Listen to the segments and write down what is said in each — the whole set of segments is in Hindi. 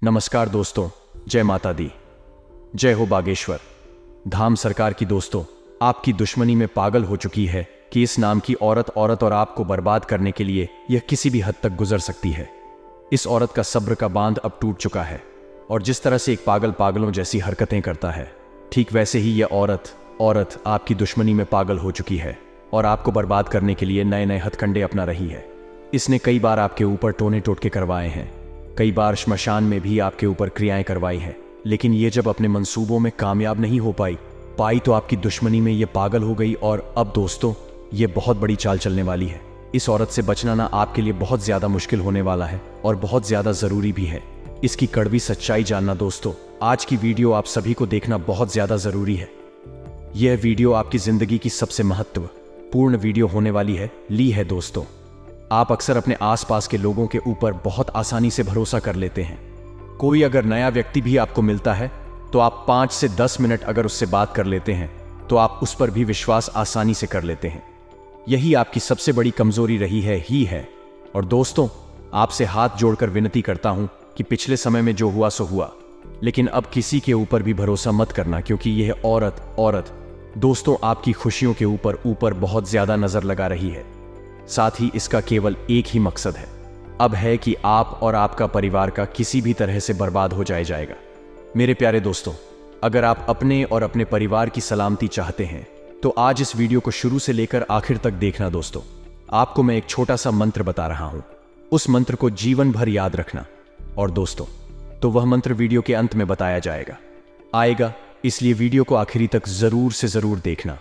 नमस्कार दोस्तों, जय माता दी, जय हो बागेश्वर धाम सरकार की। दोस्तों, आपकी दुश्मनी में पागल हो चुकी है कि इस नाम की औरत और आपको बर्बाद करने के लिए यह किसी भी हद तक गुजर सकती है। इस औरत का सब्र का बांध अब टूट चुका है और जिस तरह से एक पागल पागलों जैसी हरकतें करता है, ठीक वैसे ही यह औरत आपकी दुश्मनी में पागल हो चुकी है और आपको बर्बाद करने के लिए नए नए हथकंडे अपना रही है। इसने कई बार आपके ऊपर टोने टोटके करवाए हैं, कई बार श्मशान में भी आपके ऊपर क्रियाएं करवाई हैं, लेकिन ये जब अपने मंसूबों में कामयाब नहीं हो पाई तो आपकी दुश्मनी में ये पागल हो गई। और अब दोस्तों, ये बहुत बड़ी चाल चलने वाली है। इस औरत से बचना ना आपके लिए बहुत ज्यादा मुश्किल होने वाला है और बहुत ज्यादा जरूरी भी है। इसकी कड़वी सच्चाई जानना दोस्तों, आज की वीडियो आप सभी को देखना बहुत ज्यादा जरूरी है। यह वीडियो आपकी जिंदगी की सबसे महत्वपूर्ण वीडियो होने वाली है दोस्तों। आप अक्सर अपने आसपास के लोगों के ऊपर बहुत आसानी से भरोसा कर लेते हैं। कोई अगर नया व्यक्ति भी आपको मिलता है तो आप 5 से 10 मिनट अगर उससे बात कर लेते हैं तो आप उस पर भी विश्वास आसानी से कर लेते हैं। यही आपकी सबसे बड़ी कमजोरी रही है। और दोस्तों, आपसे हाथ जोड़कर विनती करता हूं कि पिछले समय में जो हुआ सो हुआ, लेकिन अब किसी के ऊपर भी भरोसा मत करना, क्योंकि यह औरत दोस्तों आपकी खुशियों के ऊपर बहुत ज्यादा नजर लगा रही है। साथ ही इसका केवल एक ही मकसद है, अब है कि आप और आपका परिवार का किसी भी तरह से बर्बाद हो जाएगा। मेरे प्यारे दोस्तों, अगर आप अपने और अपने परिवार की सलामती चाहते हैं तो आज इस वीडियो को शुरू से लेकर आखिर तक देखना। दोस्तों, आपको मैं एक छोटा सा मंत्र बता रहा हूं, उस मंत्र को जीवन भर याद रखना। और दोस्तों, तो वह मंत्र वीडियो के अंत में बताया आएगा, इसलिए वीडियो को आखिरी तक जरूर से जरूर देखना।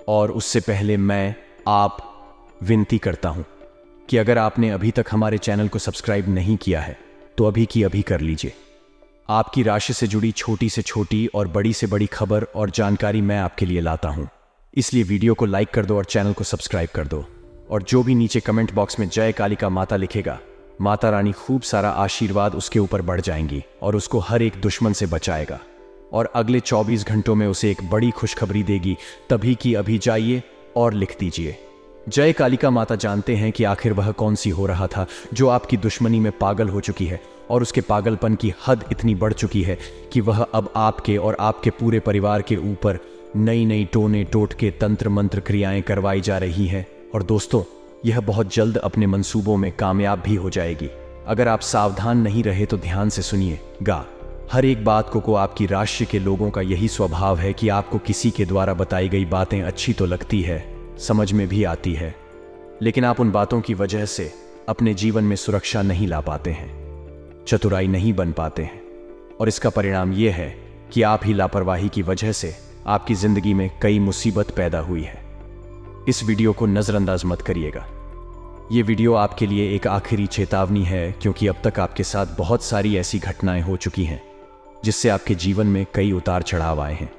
और उससे पहले मैं आप विनती करता हूं कि अगर आपने अभी तक हमारे चैनल को सब्सक्राइब नहीं किया है तो अभी की अभी कर लीजिए। आपकी राशि से जुड़ी छोटी से छोटी और बड़ी से बड़ी खबर और जानकारी मैं आपके लिए लाता हूं, इसलिए वीडियो को लाइक कर दो और चैनल को सब्सक्राइब कर दो। और जो भी नीचे कमेंट बॉक्स में जय कालिका माता लिखेगा, माता रानी खूब सारा आशीर्वाद उसके ऊपर बढ़ जाएंगी और उसको हर एक दुश्मन से बचाएगा और अगले 24 घंटों में उसे एक बड़ी खुशखबरी देगी। तभी की अभी जाइए और लिख दीजिए, जय कालिका माता। जानते हैं कि आखिर वह कौन सी हो रहा था जो आपकी दुश्मनी में पागल हो चुकी है और उसके पागलपन की हद इतनी बढ़ चुकी है कि वह अब आपके और आपके पूरे परिवार के ऊपर नई टोने टोटके तंत्र मंत्र क्रियाएं करवाई जा रही हैं। और दोस्तों, यह बहुत जल्द अपने मंसूबों में कामयाब भी हो जाएगी। अगर आप सावधान नहीं रहे तो ध्यान से सुनिएगा हर एक बात को आपकी राशि के लोगों का यही स्वभाव है कि आपको किसी के द्वारा बताई गई बातें अच्छी तो लगती है, समझ में भी आती है, लेकिन आप उन बातों की वजह से अपने जीवन में सुरक्षा नहीं ला पाते हैं, चतुराई नहीं बन पाते हैं। और इसका परिणाम यह है कि आप ही लापरवाही की वजह से आपकी जिंदगी में कई मुसीबत पैदा हुई है। इस वीडियो को नजरअंदाज मत करिएगा। यह वीडियो आपके लिए एक आखिरी चेतावनी है, क्योंकि अब तक आपके साथ बहुत सारी ऐसी घटनाएं हो चुकी हैं जिससे आपके जीवन में कई उतार चढ़ाव आए हैं,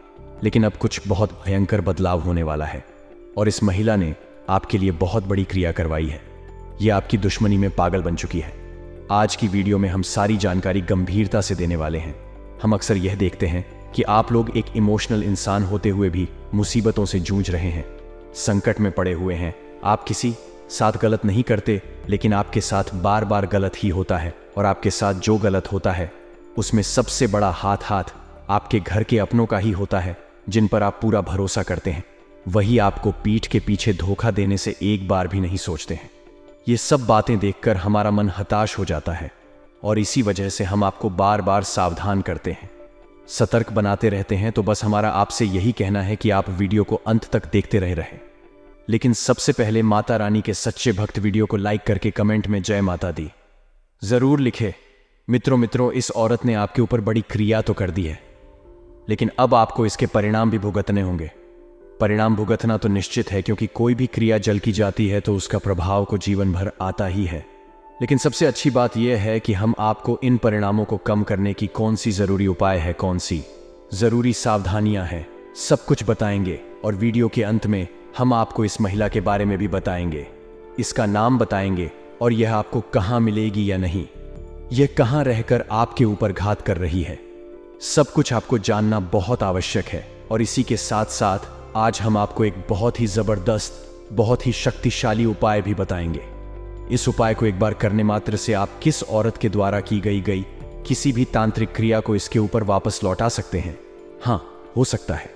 लेकिन अब कुछ बहुत भयंकर बदलाव होने वाला है। और इस महिला ने आपके लिए बहुत बड़ी क्रिया करवाई है। यह आपकी दुश्मनी में पागल बन चुकी है। आज की वीडियो में हम सारी जानकारी गंभीरता से देने वाले हैं। हम अक्सर यह देखते हैं कि आप लोग एक इमोशनल इंसान होते हुए भी मुसीबतों से जूझ रहे हैं, संकट में पड़े हुए हैं। आप किसी साथ गलत नहीं करते, लेकिन आपके साथ बार बार गलत ही होता है। और आपके साथ जो गलत होता है उसमें सबसे बड़ा हाथ आपके घर के अपनों का ही होता है, जिन पर आप पूरा भरोसा करते हैं। वही आपको पीठ के पीछे धोखा देने से एक बार भी नहीं सोचते हैं। ये सब बातें देखकर हमारा मन हताश हो जाता है और इसी वजह से हम आपको बार बार सावधान करते हैं, सतर्क बनाते रहते हैं। तो बस हमारा आपसे यही कहना है कि आप वीडियो को अंत तक देखते रहें। लेकिन सबसे पहले माता रानी के सच्चे भक्त वीडियो को लाइक करके कमेंट में जय माता दी जरूर लिखे। मित्रों, इस औरत ने आपके ऊपर बड़ी क्रिया तो कर दी है, लेकिन अब आपको इसके परिणाम भी भुगतने होंगे। परिणाम भुगतना तो निश्चित है, क्योंकि कोई भी क्रिया जल की जाती है तो उसका प्रभाव को जीवन भर आता ही है। लेकिन सबसे अच्छी बात यह है कि हम आपको इन परिणामों को कम करने की कौन सी जरूरी उपाय है, कौन सी जरूरी सावधानियां हैं, सब कुछ बताएंगे। और वीडियो के अंत में हम आपको इस महिला के बारे में भी बताएंगे, इसका नाम बताएंगे और यह आपको कहां मिलेगी या नहीं, यह कहां रहकर आपके ऊपर घात कर रही है। सब कुछ आपको जानना बहुत आवश्यक है। और इसी के साथ साथ आज हम आपको एक बहुत ही जबरदस्त, बहुत ही शक्तिशाली उपाय भी बताएंगे। इस उपाय को एक बार करने मात्र से आप किस औरत के द्वारा की किसी भी तांत्रिक क्रिया को इसके ऊपर वापस लौटा सकते हैं। हाँ, हो सकता है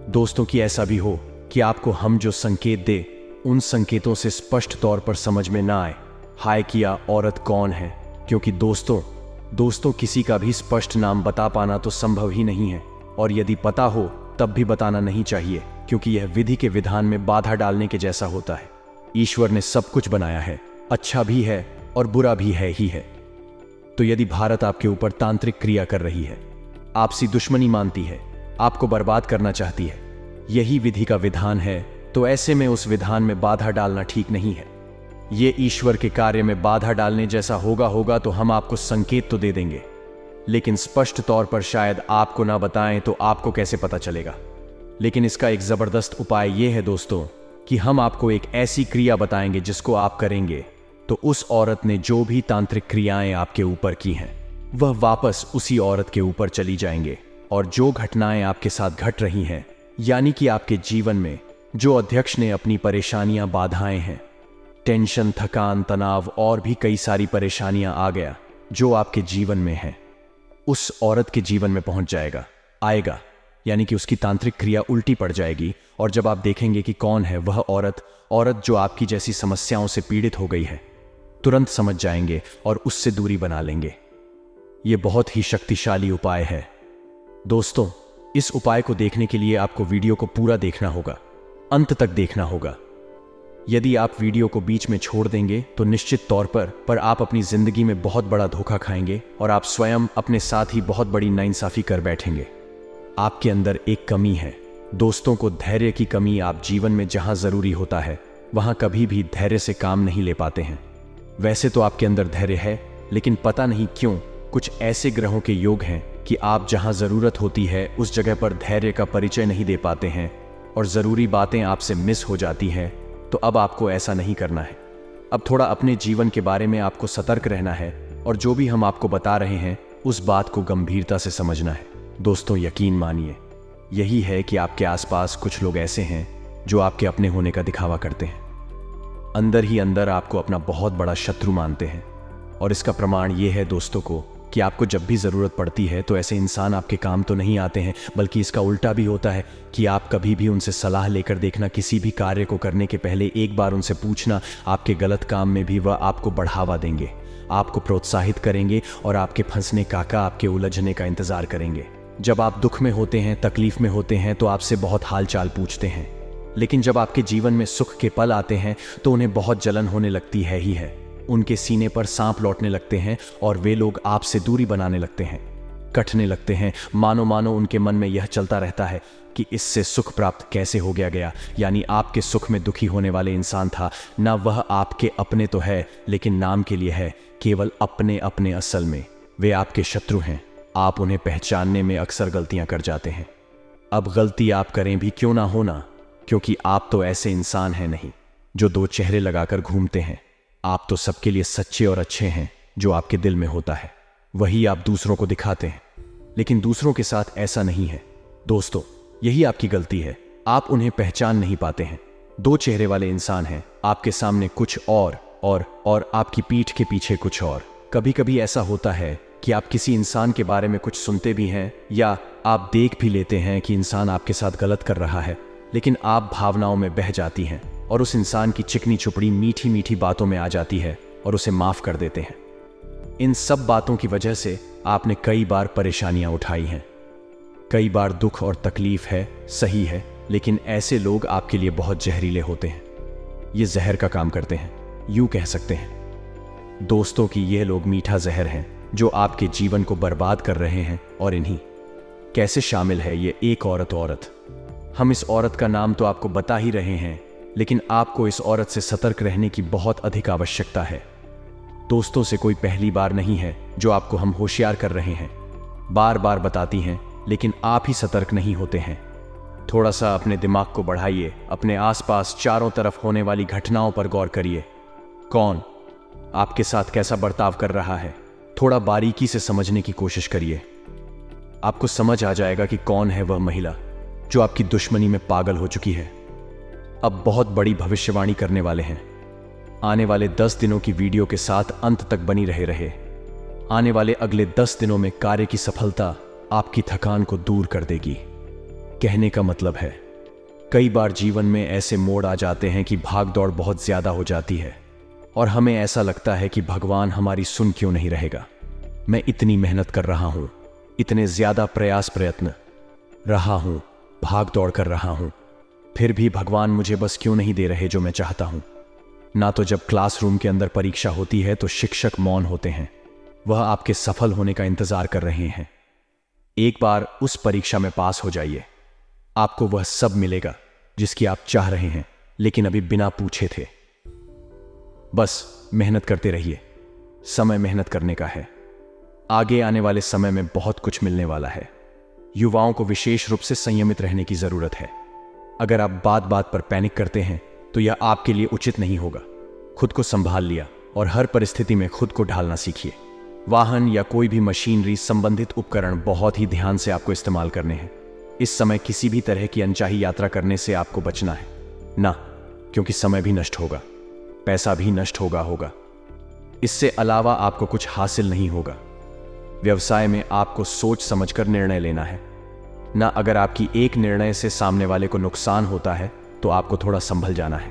दोस्तों कि ऐसा भी हो कि आपको हम जो संकेत दे उन संकेतों से स्पष्ट तौर पर समझ में ना आए हाय कि यह औरत कौन है, क्योंकि दोस्तों किसी का भी स्पष्ट नाम बता पाना तो संभव ही नहीं है, और यदि पता हो तब भी बताना नहीं चाहिए, क्योंकि यह विधि के विधान में बाधा डालने के जैसा होता है। ईश्वर ने सब कुछ बनाया है, अच्छा भी है और बुरा भी है ही है। तो यदि भारत आपके ऊपर तांत्रिक क्रिया कर रही है, आपसी दुश्मनी मानती है, आपको बर्बाद करना चाहती है, यही विधि का विधान है, तो ऐसे में उस विधान में बाधा डालना ठीक नहीं है। ये ईश्वर के कार्य में बाधा डालने जैसा होगा तो हम आपको संकेत तो दे देंगे, लेकिन स्पष्ट तौर पर शायद आपको ना बताएं तो आपको कैसे पता चलेगा। लेकिन इसका एक जबरदस्त उपाय यह है दोस्तों कि हम आपको एक ऐसी क्रिया बताएंगे जिसको आप करेंगे तो उस औरत ने जो भी तांत्रिक क्रियाएं आपके ऊपर की हैं वह वापस उसी औरत के ऊपर चली जाएंगे, और जो घटनाएं आपके साथ घट रही हैं, यानी कि आपके जीवन में जो अध्यक्ष ने अपनी परेशानियां, बाधाएं हैं, टेंशन, थकान, तनाव और भी कई सारी परेशानियां आ गया जो आपके जीवन में है, उस औरत के जीवन में पहुंच आएगा, यानी कि उसकी तांत्रिक क्रिया उल्टी पड़ जाएगी। और जब आप देखेंगे कि कौन है वह औरत जो आपकी जैसी समस्याओं से पीड़ित हो गई है, तुरंत समझ जाएंगे और उससे दूरी बना लेंगे। यह बहुत ही शक्तिशाली उपाय है दोस्तों। इस उपाय को देखने के लिए आपको वीडियो को पूरा देखना होगा, अंत तक देखना होगा। यदि आप वीडियो को बीच में छोड़ देंगे तो निश्चित तौर पर आप अपनी जिंदगी में बहुत बड़ा धोखा खाएंगे और आप स्वयं अपने साथ ही बहुत बड़ी नाइंसाफी कर बैठेंगे। आपके अंदर एक कमी है दोस्तों को, धैर्य की कमी। आप जीवन में जहां जरूरी होता है वहां कभी भी धैर्य से काम नहीं ले पाते हैं। वैसे तो आपके अंदर धैर्य है, लेकिन पता नहीं क्यों कुछ ऐसे ग्रहों के योग हैं कि आप जहां जरूरत होती है उस जगह पर धैर्य का परिचय नहीं दे पाते हैं और जरूरी बातें आपसे मिस हो जाती हैं। तो अब आपको ऐसा नहीं करना है। अब थोड़ा अपने जीवन के बारे में आपको सतर्क रहना है और जो भी हम आपको बता रहे हैं उस बात को गंभीरता से समझना है। दोस्तों यकीन मानिए, यही है कि आपके आसपास कुछ लोग ऐसे हैं जो आपके अपने होने का दिखावा करते हैं, अंदर ही अंदर आपको अपना बहुत बड़ा शत्रु मानते हैं। और इसका प्रमाण ये है दोस्तों कि आपको जब भी ज़रूरत पड़ती है तो ऐसे इंसान आपके काम तो नहीं आते हैं, बल्कि इसका उल्टा भी होता है कि आप कभी भी उनसे सलाह लेकर देखना, किसी भी कार्य को करने के पहले एक बार उनसे पूछना, आपके गलत काम में भी वह आपको बढ़ावा देंगे, आपको प्रोत्साहित करेंगे और आपके फंसने का आपके उलझने का इंतज़ार करेंगे। जब आप दुख में होते हैं, तकलीफ में होते हैं तो आपसे बहुत हाल चाल पूछते हैं, लेकिन जब आपके जीवन में सुख के पल आते हैं तो उन्हें बहुत जलन होने लगती है ही है। उनके सीने पर सांप लौटने लगते हैं और वे लोग आपसे दूरी बनाने लगते हैं, कटने लगते हैं। मानो उनके मन में यह चलता रहता है कि इससे सुख प्राप्त कैसे हो गया, यानी आपके सुख में दुखी होने वाले इंसान था ना, वह आपके अपने तो है लेकिन नाम के लिए है, केवल अपने। असल में वे आपके शत्रु हैं। आप उन्हें पहचानने में अक्सर गलतियां कर जाते हैं। अब गलती आप करें भी क्यों ना होना, क्योंकि आप तो ऐसे इंसान हैं नहीं जो दो चेहरे लगाकर घूमते हैं। आप तो सबके लिए सच्चे और अच्छे हैं। जो आपके दिल में होता है वही आप दूसरों को दिखाते हैं, लेकिन दूसरों के साथ ऐसा नहीं है दोस्तों। यही आपकी गलती है, आप उन्हें पहचान नहीं पाते हैं। दो चेहरे वाले इंसान हैं, आपके सामने कुछ और आपकी पीठ के पीछे कुछ और। कभी कभी ऐसा होता है कि आप किसी इंसान के बारे में कुछ सुनते भी हैं या आप देख भी लेते हैं कि इंसान आपके साथ गलत कर रहा है, लेकिन आप भावनाओं में बह जाती हैं और उस इंसान की चिकनी चुपड़ी मीठी मीठी बातों में आ जाती है और उसे माफ कर देते हैं। इन सब बातों की वजह से आपने कई बार परेशानियां उठाई हैं, कई बार दुख और तकलीफ है, सही है, लेकिन ऐसे लोग आपके लिए बहुत जहरीले होते हैं। ये जहर का काम करते हैं, यूं कह सकते हैं दोस्तों कि ये लोग मीठा जहर हैं जो आपके जीवन को बर्बाद कर रहे हैं। और इन्हीं कैसे शामिल है ये एक औरत। हम इस औरत का नाम तो आपको बता ही रहे हैं, लेकिन आपको इस औरत से सतर्क रहने की बहुत अधिक आवश्यकता है। दोस्तों से कोई पहली बार नहीं है जो आपको हम होशियार कर रहे हैं, बार बार बताती हैं, लेकिन आप ही सतर्क नहीं होते हैं। थोड़ा सा अपने दिमाग को बढ़ाइए, अपने आसपास चारों तरफ होने वाली घटनाओं पर गौर करिए। कौन आपके साथ कैसा बर्ताव कर रहा है, थोड़ा बारीकी से समझने की कोशिश करिए। आपको समझ आ जाएगा कि कौन है वह महिला जो आपकी दुश्मनी में पागल हो चुकी है। अब बहुत बड़ी भविष्यवाणी करने वाले हैं। आने वाले 10 दिनों की वीडियो के साथ अंत तक बनी रहे। आने वाले अगले 10 दिनों में कार्य की सफलता आपकी थकान को दूर कर देगी। कहने का मतलब है, कई बार जीवन में ऐसे मोड़ आ जाते हैं कि भाग दौड़ बहुत ज्यादा हो जाती है और हमें ऐसा लगता है कि भगवान हमारी सुन क्यों नहीं रहेगा। मैं इतनी मेहनत कर रहा हूं, इतने ज्यादा प्रयत्न रहा हूं, भाग दौड़ कर रहा हूं, फिर भी भगवान मुझे बस क्यों नहीं दे रहे जो मैं चाहता हूं। ना तो जब क्लासरूम के अंदर परीक्षा होती है तो शिक्षक मौन होते हैं, वह आपके सफल होने का इंतजार कर रहे हैं। एक बार उस परीक्षा में पास हो जाइए, आपको वह सब मिलेगा जिसकी आप चाह रहे हैं, लेकिन अभी बिना पूछे थे। बस मेहनत करते रहिए, समय मेहनत करने का है। आगे आने वाले समय में बहुत कुछ मिलने वाला है। युवाओं को विशेष रूप से संयमित रहने की जरूरत है। अगर आप बात बात पर पैनिक करते हैं तो यह आपके लिए उचित नहीं होगा। खुद को संभाल लिया और हर परिस्थिति में खुद को ढालना सीखिए। वाहन या कोई भी मशीनरी संबंधित उपकरण बहुत ही ध्यान से आपको इस्तेमाल करने हैं। इस समय किसी भी तरह की अनचाही यात्रा करने से आपको बचना है ना, क्योंकि समय भी नष्ट होगा, पैसा भी नष्ट होगा। इससे अलावा आपको कुछ हासिल नहीं होगा। व्यवसाय में आपको सोच समझकर निर्णय लेना है ना। अगर आपकी एक निर्णय से सामने वाले को नुकसान होता है तो आपको थोड़ा संभल जाना है।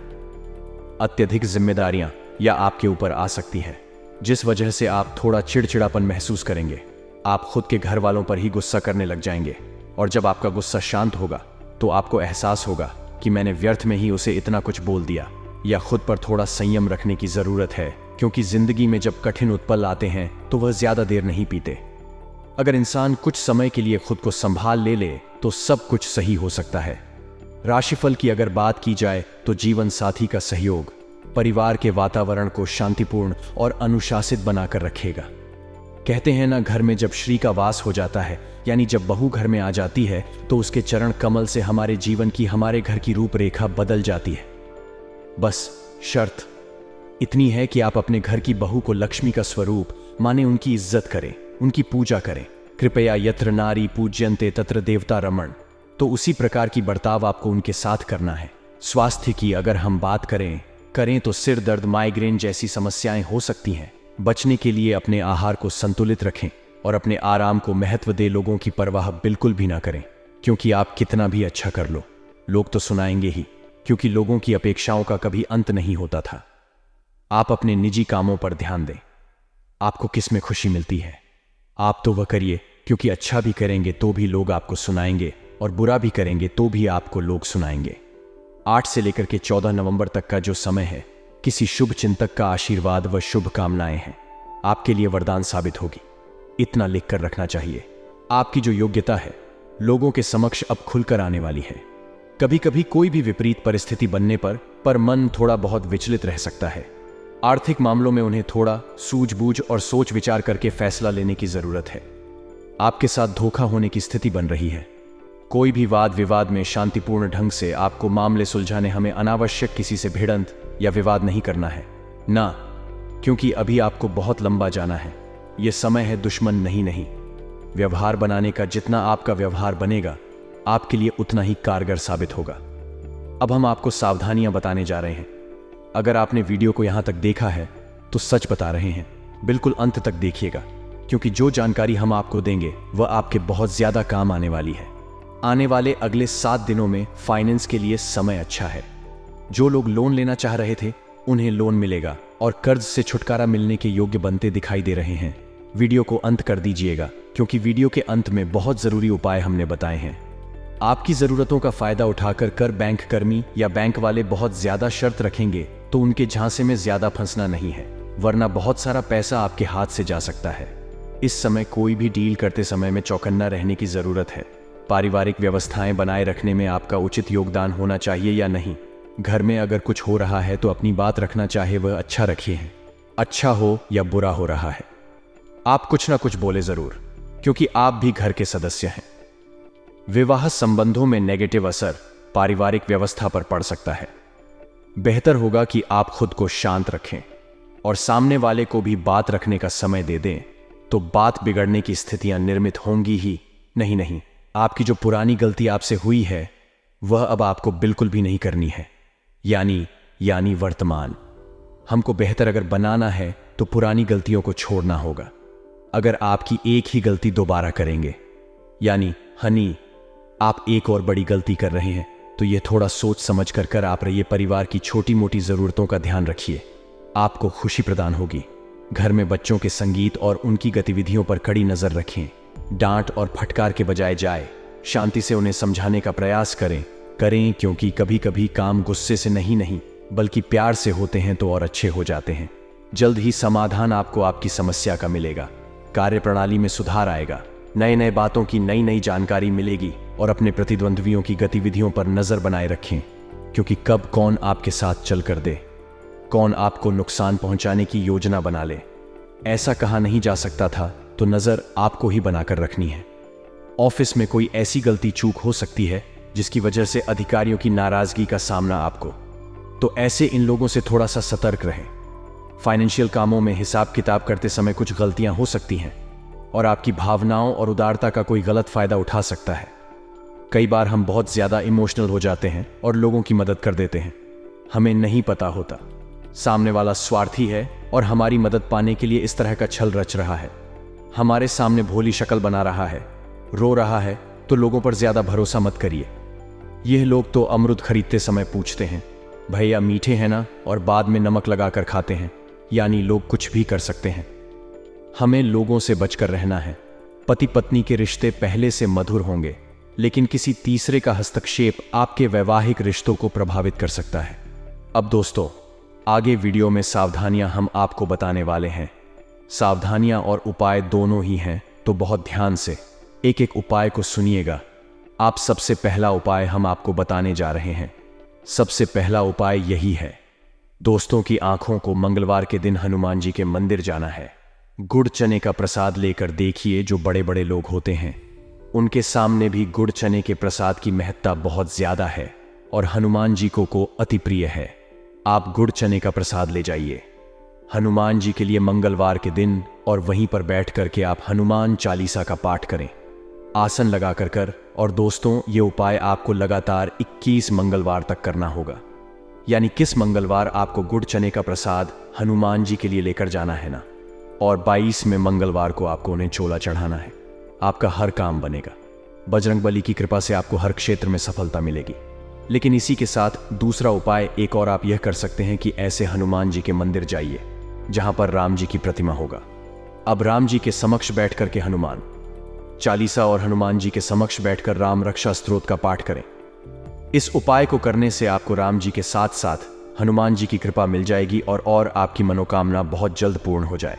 अत्यधिक जिम्मेदारियां या आपके ऊपर आ सकती है, जिस वजह से आप थोड़ा चिड़चिड़ापन महसूस करेंगे। आप खुद के घर वालों पर ही गुस्सा करने लग जाएंगे और जब आपका गुस्सा शांत होगा तो आपको एहसास होगा कि मैंने व्यर्थ में ही उसे इतना कुछ बोल दिया। या खुद पर थोड़ा संयम रखने की जरूरत है, क्योंकि जिंदगी में जब कठिन उत्पल आते हैं तो वह ज्यादा देर नहीं पीते। अगर इंसान कुछ समय के लिए खुद को संभाल ले तो सब कुछ सही हो सकता है। राशिफल की अगर बात की जाए तो जीवन साथी का सहयोग परिवार के वातावरण को शांतिपूर्ण और अनुशासित बनाकर रखेगा। कहते हैं ना, घर में जब श्री का वास हो जाता है, यानी जब बहू घर में आ जाती है तो उसके चरण कमल से हमारे जीवन की, हमारे घर की रूपरेखा बदल जाती है। बस शर्त इतनी है कि आप अपने घर की बहू को लक्ष्मी का स्वरूप माने, उनकी इज्जत करें, उनकी पूजा करें। कृपया यत्र नारी पूज्यन्ते तत्र देवता रमण, तो उसी प्रकार की बर्ताव आपको उनके साथ करना है। स्वास्थ्य की अगर हम बात करें तो सिर दर्द, माइग्रेन जैसी समस्याएं हो सकती हैं। बचने के लिए अपने आहार को संतुलित रखें और अपने आराम को महत्व दे। लोगों की परवाह बिल्कुल भी ना करें, क्योंकि आप कितना भी अच्छा कर लो, लोग तो सुनाएंगे ही, क्योंकि लोगों की अपेक्षाओं का कभी अंत नहीं होता था। आप अपने निजी कामों पर ध्यान दें। आपको किस में खुशी मिलती है आप तो वह करिए, क्योंकि अच्छा भी करेंगे तो भी लोग आपको सुनाएंगे और बुरा भी करेंगे तो भी आपको लोग सुनाएंगे। 8 से लेकर के 14 नवंबर तक का जो समय है, किसी शुभ चिंतक का आशीर्वाद व शुभकामनाएं हैं, आपके लिए वरदान साबित होगी। इतना लिख कर रखना चाहिए। आपकी जो योग्यता है लोगों के समक्ष अब खुलकर आने वाली है। कभी कभी कोई भी विपरीत परिस्थिति बनने पर मन थोड़ा बहुत विचलित रह सकता है। आर्थिक मामलों में उन्हें थोड़ा सूझबूझ और सोच विचार करके फैसला लेने की जरूरत है। आपके साथ धोखा होने की स्थिति बन रही है। कोई भी वाद विवाद में शांतिपूर्ण ढंग से आपको मामले सुलझाने, हमें अनावश्यक किसी से भिड़ंत या विवाद नहीं करना है ना, क्योंकि अभी आपको बहुत लंबा जाना है। यह समय है दुश्मन नहीं। व्यवहार बनाने का, जितना आपका व्यवहार बनेगा आपके लिए उतना ही कारगर साबित होगा। अब हम आपको सावधानियां बताने जा रहे हैं। अगर आपने वीडियो को यहां तक देखा है तो सच बता रहे हैं, बिल्कुल अंत तक देखिएगा, क्योंकि जो जानकारी हम आपको देंगे वह आपके बहुत ज्यादा काम आने वाली है। आने वाले अगले 7 दिनों में फाइनेंस के लिए समय अच्छा है। जो लोग लोन लेना चाह रहे थे उन्हें लोन मिलेगा और कर्ज से छुटकारा मिलने के योग्य बनते दिखाई दे रहे हैं। वीडियो को अंत कर दीजिएगा, क्योंकि वीडियो के अंत में बहुत जरूरी उपाय हमने बताए हैं। आपकी जरूरतों का फायदा उठाकर कर बैंक कर्मी या बैंक वाले बहुत ज्यादा शर्त रखेंगे तो उनके झांसे में ज्यादा फंसना नहीं है, वरना बहुत सारा पैसा आपके हाथ से जा सकता है। इस समय कोई भी डील करते समय में चौकन्ना रहने की जरूरत है। पारिवारिक व्यवस्थाएं बनाए रखने में आपका उचित योगदान होना चाहिए या नहीं। घर में अगर कुछ हो रहा है तो अपनी बात रखना, चाहे वह अच्छा रखिए है, अच्छा हो या बुरा हो रहा है, आप कुछ ना कुछ बोले जरूर, क्योंकि आप भी घर के सदस्य हैं। विवाह संबंधों में नेगेटिव असर पारिवारिक व्यवस्था पर पड़ सकता है। बेहतर होगा कि आप खुद को शांत रखें और सामने वाले को भी बात रखने का समय दे दें, तो बात बिगड़ने की स्थितियां निर्मित होंगी ही नहीं। आपकी जो पुरानी गलती आपसे हुई है वह अब आपको बिल्कुल भी नहीं करनी है, यानी वर्तमान। हमको बेहतर अगर बनाना है तो पुरानी गलतियों को छोड़ना होगा। अगर आपकी एक ही गलती दोबारा करेंगे, यानी हनी आप एक और बड़ी गलती कर रहे हैं, तो ये थोड़ा सोच समझ कर आप रहिए। परिवार की छोटी मोटी ज़रूरतों का ध्यान रखिए, आपको खुशी प्रदान होगी। घर में बच्चों के संगीत और उनकी गतिविधियों पर कड़ी नज़र रखें। डांट और फटकार के बजाय शांति से उन्हें समझाने का प्रयास करें, क्योंकि कभी कभी काम गुस्से से नहीं बल्कि प्यार से होते हैं तो और अच्छे हो जाते हैं। जल्द ही समाधान आपको आपकी समस्या का मिलेगा, कार्यप्रणाली में सुधार आएगा, नए बातों की नई जानकारी मिलेगी। और अपने प्रतिद्वंद्वियों की गतिविधियों पर नजर बनाए रखें, क्योंकि कब कौन आपके साथ चल कर दे, कौन आपको नुकसान पहुंचाने की योजना बना ले, ऐसा कहा नहीं जा सकता था, तो नजर आपको ही बनाकर रखनी है। ऑफिस में कोई ऐसी गलती चूक हो सकती है जिसकी वजह से अधिकारियों की नाराजगी का सामना आपको, तो ऐसे इन लोगों से थोड़ा सा सतर्क रहें। फाइनेंशियल कामों में हिसाब किताब करते समय कुछ गलतियां हो सकती हैं और आपकी भावनाओं और उदारता का कोई गलत फायदा उठा सकता है। कई बार हम बहुत ज्यादा इमोशनल हो जाते हैं और लोगों की मदद कर देते हैं, हमें नहीं पता होता सामने वाला स्वार्थी है और हमारी मदद पाने के लिए इस तरह का छल रच रहा है, हमारे सामने भोली शक्ल बना रहा है, रो रहा है। तो लोगों पर ज्यादा भरोसा मत करिए। यह लोग तो अमरूद खरीदते समय पूछते हैं, भैया मीठे हैं ना, और बाद में नमक लगाकर खाते हैं, यानी लोग कुछ भी कर सकते हैं। हमें लोगों से बचकर रहना है। पति पत्नी के रिश्ते पहले से मधुर होंगे, लेकिन किसी तीसरे का हस्तक्षेप आपके वैवाहिक रिश्तों को प्रभावित कर सकता है। अब दोस्तों, आगे वीडियो में सावधानियां हम आपको बताने वाले हैं। सावधानियां और उपाय दोनों ही हैं, तो बहुत ध्यान से एक एक उपाय को सुनिएगा। आप सबसे पहला उपाय हम आपको बताने जा रहे हैं। सबसे पहला उपाय यही है, दोस्तों की आंखों को मंगलवार के दिन हनुमान जी के मंदिर जाना है। गुड़ चने का प्रसाद लेकर देखिए। जो बड़े बड़े लोग होते हैं उनके सामने भी गुड़ चने के प्रसाद की महत्ता बहुत ज्यादा है और हनुमान जी को अति प्रिय है। आप गुड़ चने का प्रसाद ले जाइए हनुमान जी के लिए मंगलवार के दिन, और वहीं पर बैठ करके आप हनुमान चालीसा का पाठ करें, आसन लगा कर। और दोस्तों, ये उपाय आपको लगातार 21 मंगलवार तक करना होगा। यानी किस मंगलवार आपको गुड़ चने का प्रसाद हनुमान जी के लिए लेकर जाना है ना, और 22वें मंगलवार को आपको उन्हें चोला चढ़ाना है। आपका हर काम बनेगा। बजरंगबली की कृपा से आपको हर क्षेत्र में सफलता मिलेगी। लेकिन इसी के साथ दूसरा उपाय एक और आप यह कर सकते हैं कि ऐसे हनुमान जी के मंदिर जाइए जहां पर राम जी की प्रतिमा होगा। अब राम जी के समक्ष बैठ करके हनुमान चालीसा और हनुमान जी के समक्ष बैठकर राम रक्षा स्तोत्र का पाठ करें। इस उपाय को करने से आपको राम जी के साथ साथ हनुमान जी की कृपा मिल जाएगी और आपकी मनोकामना बहुत जल्द पूर्ण हो जाए।